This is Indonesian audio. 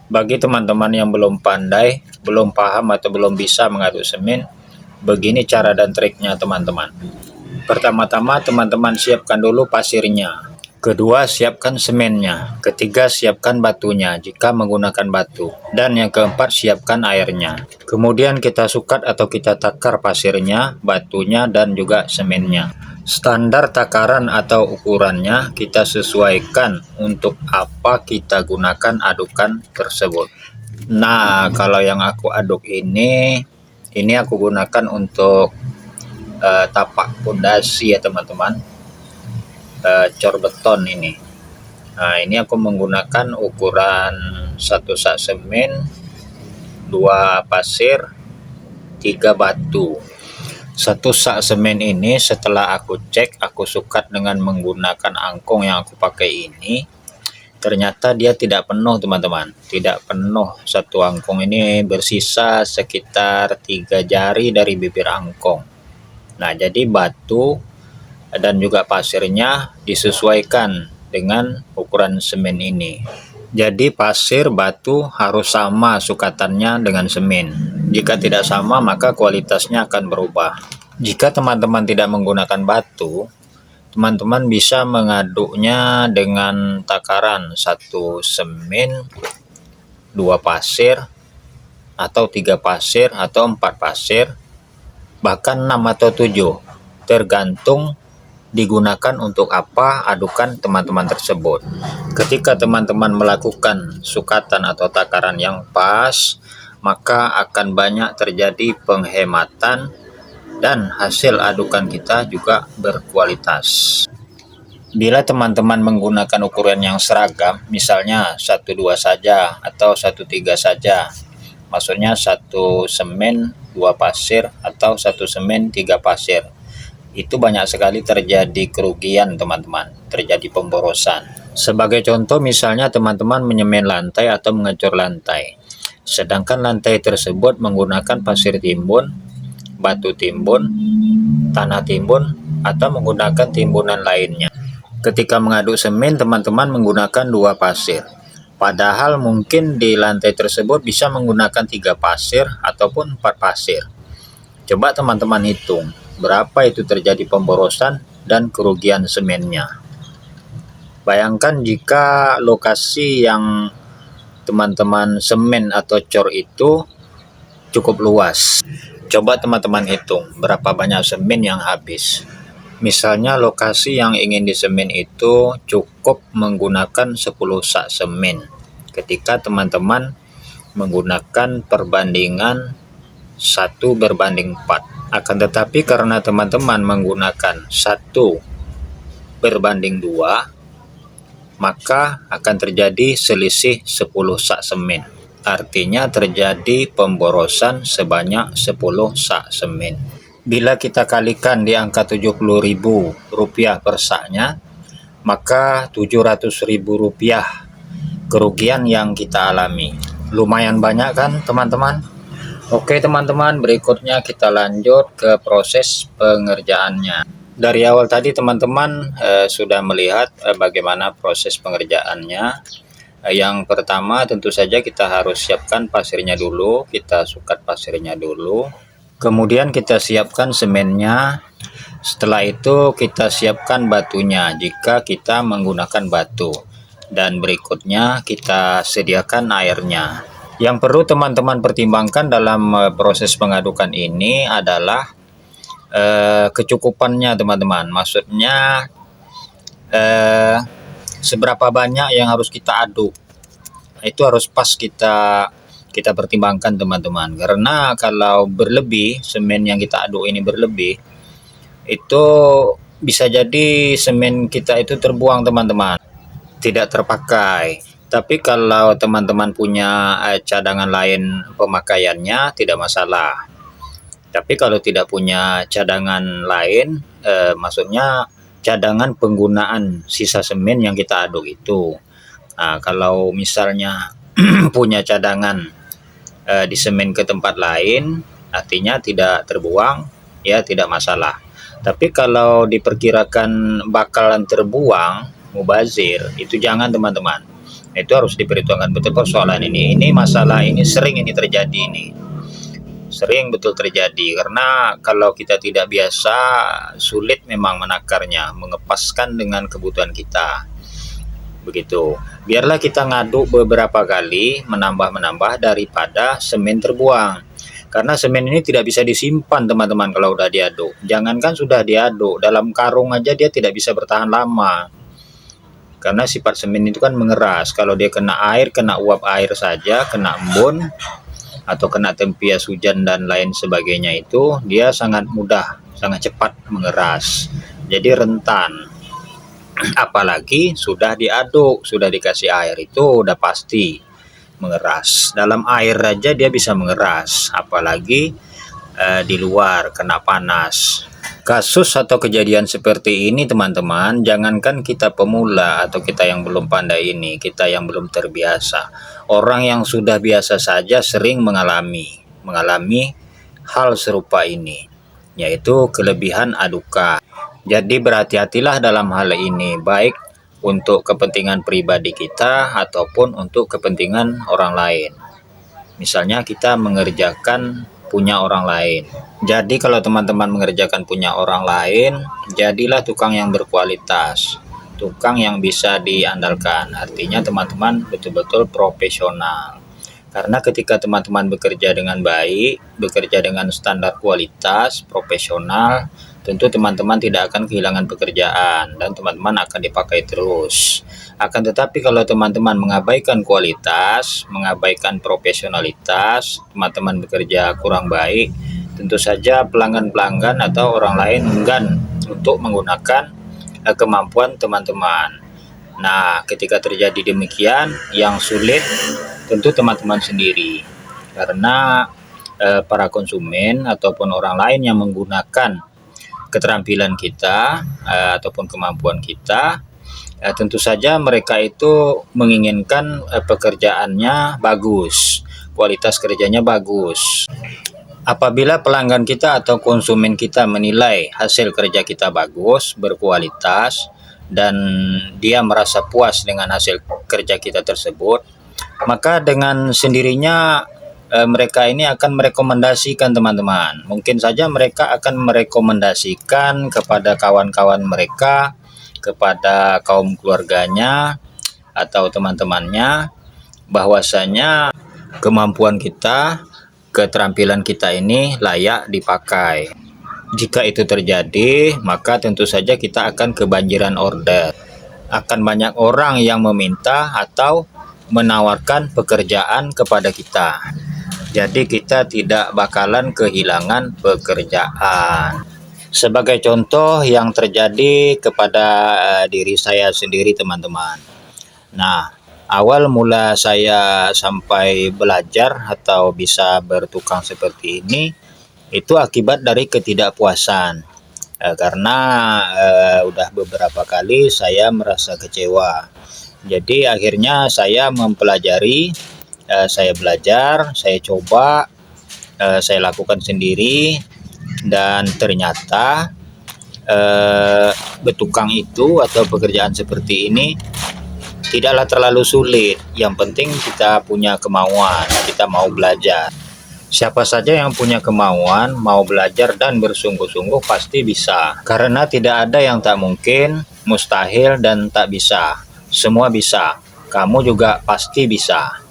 Bagi teman-teman yang belum pandai, belum paham atau belum bisa mengaduk semen, begini cara dan triknya teman-teman. Pertama-tama teman-teman siapkan dulu pasirnya. Kedua, siapkan semennya. Ketiga, siapkan batunya jika menggunakan batu. Dan yang keempat, siapkan airnya. Kemudian kita sukat atau kita takar pasirnya, batunya, dan juga semennya. Standar takaran atau ukurannya kita sesuaikan untuk apa kita gunakan adukan tersebut. Nah, kalau yang aku aduk ini aku gunakan untuk tapak pondasi ya teman-teman, cor beton ini. Nah, ini aku menggunakan ukuran 1 sak semen, 2 pasir, 3 batu. 1 sak semen ini setelah aku cek, aku sukat dengan menggunakan angkong yang aku pakai ini. Ternyata dia tidak penuh teman-teman, tidak penuh. Satu angkong ini bersisa sekitar 3 jari dari bibir angkong. Nah, jadi batu dan juga pasirnya disesuaikan dengan ukuran semen ini. Jadi pasir, batu harus sama sukatannya dengan semen. Jika tidak sama, maka kualitasnya akan berubah. Jika teman-teman tidak menggunakan batu, teman-teman bisa mengaduknya dengan takaran 1 semen, 2 pasir, atau 3 pasir, atau 4 pasir, bahkan 6 atau 7, tergantung digunakan untuk apa adukan teman-teman tersebut. Ketika teman-teman melakukan sukatan atau takaran yang pas, maka akan banyak terjadi penghematan dan hasil adukan kita juga berkualitas. Bila teman-teman menggunakan ukuran yang seragam, misalnya 1-2 saja atau 1-3 saja, maksudnya 1 semen 2 pasir atau 1 semen 3 pasir, itu banyak sekali terjadi kerugian teman-teman, terjadi pemborosan. Sebagai contoh, misalnya teman-teman menyemen lantai atau mengecor lantai, sedangkan lantai tersebut menggunakan pasir timbun, batu timbun, tanah timbun, atau menggunakan timbunan lainnya. Ketika mengaduk semen, teman-teman menggunakan 2 pasir, padahal mungkin di lantai tersebut bisa menggunakan 3 pasir ataupun 4 pasir. Coba teman-teman hitung berapa itu terjadi pemborosan dan kerugian semennya. Bayangkan jika lokasi yang teman-teman semen atau cor itu cukup luas. Coba teman-teman hitung berapa banyak semen yang habis. Misalnya lokasi yang ingin disemen itu cukup menggunakan 10 sak semen. Ketika teman-teman menggunakan perbandingan 1:4. Akan tetapi karena teman-teman menggunakan 1:2, maka akan terjadi selisih 10 sak semen. Artinya terjadi pemborosan sebanyak 10 sak semen. Bila kita kalikan di angka Rp70.000 per saknya, maka Rp700.000 kerugian yang kita alami. Lumayan banyak kan teman-teman? Oke teman-teman, berikutnya kita lanjut ke proses pengerjaannya. Dari awal tadi teman-teman sudah melihat bagaimana proses pengerjaannya. Yang pertama tentu saja kita harus siapkan pasirnya dulu, kita sukat pasirnya dulu. Kemudian kita siapkan semennya. Setelah itu kita siapkan batunya jika kita menggunakan batu. Dan berikutnya kita sediakan airnya. Yang perlu teman-teman pertimbangkan dalam proses pengadukan ini adalah kecukupannya teman-teman. Maksudnya seberapa banyak yang harus kita aduk. Itu harus pas kita pertimbangkan teman-teman. Karena kalau berlebih, semen yang kita aduk ini berlebih, itu bisa jadi semen kita itu terbuang teman-teman, tidak terpakai. Tapi kalau teman-teman punya cadangan lain pemakaiannya tidak masalah. Tapi kalau tidak punya cadangan lain, maksudnya cadangan penggunaan sisa semen yang kita aduk itu. Nah, kalau misalnya punya cadangan di semen ke tempat lain, artinya tidak terbuang, ya tidak masalah. Tapi kalau diperkirakan bakalan terbuang, mubazir, itu jangan teman-teman. Itu harus diperhitungkan betul persoalan ini. Ini masalah ini sering ini terjadi ini. Sering betul terjadi karena kalau kita tidak biasa, sulit memang menakarnya, mengepaskan dengan kebutuhan kita. Begitu. Biarlah kita ngaduk beberapa kali, menambah-menambah daripada semen terbuang. Karena semen ini tidak bisa disimpan teman-teman kalau udah diaduk. Jangankan sudah diaduk, dalam karung aja dia tidak bisa bertahan lama. Karena sifat semen itu kan mengeras. Kalau dia kena air, kena uap air saja, kena embun, atau kena tempias hujan dan lain sebagainya, itu dia sangat mudah, sangat cepat mengeras. Jadi rentan. Apalagi sudah diaduk, sudah dikasih air, itu udah pasti mengeras. Dalam air aja dia bisa mengeras, apalagi di luar kena panas. Kasus atau kejadian seperti ini teman-teman, jangankan kita pemula atau kita yang belum pandai ini, kita yang belum terbiasa, orang yang sudah biasa saja sering mengalami hal serupa ini, yaitu kelebihan adukan. Jadi berhati-hatilah dalam hal ini, baik untuk kepentingan pribadi kita ataupun untuk kepentingan orang lain. Misalnya kita mengerjakan punya orang lain. Jadi kalau teman-teman mengerjakan punya orang lain, jadilah tukang yang berkualitas, tukang yang bisa diandalkan. Artinya teman-teman betul-betul profesional. Karena ketika teman-teman bekerja dengan baik, bekerja dengan standar kualitas, profesional, tentu teman-teman tidak akan kehilangan pekerjaan dan teman-teman akan dipakai terus. Akan tetapi kalau teman-teman mengabaikan kualitas, mengabaikan profesionalitas, teman-teman bekerja kurang baik, tentu saja pelanggan-pelanggan atau orang lain enggan untuk menggunakan kemampuan teman-teman. Nah, ketika terjadi demikian, yang sulit tentu teman-teman sendiri. Karena para konsumen ataupun orang lain yang menggunakan keterampilan kita ataupun kemampuan kita, tentu saja mereka itu menginginkan pekerjaannya bagus, kualitas kerjanya bagus. Apabila pelanggan kita atau konsumen kita menilai hasil kerja kita bagus, berkualitas, dan dia merasa puas dengan hasil kerja kita tersebut, maka dengan sendirinya mereka ini akan merekomendasikan teman-teman. Mungkin saja mereka akan merekomendasikan kepada kawan-kawan mereka, kepada kaum keluarganya atau teman-temannya, bahwasanya kemampuan kita, keterampilan kita ini layak dipakai. Jika itu terjadi, maka tentu saja kita akan kebanjiran order. Akan banyak orang yang meminta atau menawarkan pekerjaan kepada kita. Jadi kita tidak bakalan kehilangan pekerjaan. Sebagai contoh yang terjadi kepada diri saya sendiri teman-teman. Nah, awal mula saya sampai belajar atau bisa bertukang seperti ini, itu akibat dari ketidakpuasan. Karena udah beberapa kali saya merasa kecewa. Jadi akhirnya saya mempelajari, saya belajar, saya coba, saya lakukan sendiri. Dan ternyata bertukang itu atau pekerjaan seperti ini tidaklah terlalu sulit. Yang penting kita punya kemauan, kita mau belajar. Siapa saja yang punya kemauan, mau belajar dan bersungguh-sungguh pasti bisa. Karena tidak ada yang tak mungkin, mustahil dan tak bisa. Semua bisa. Kamu juga pasti bisa.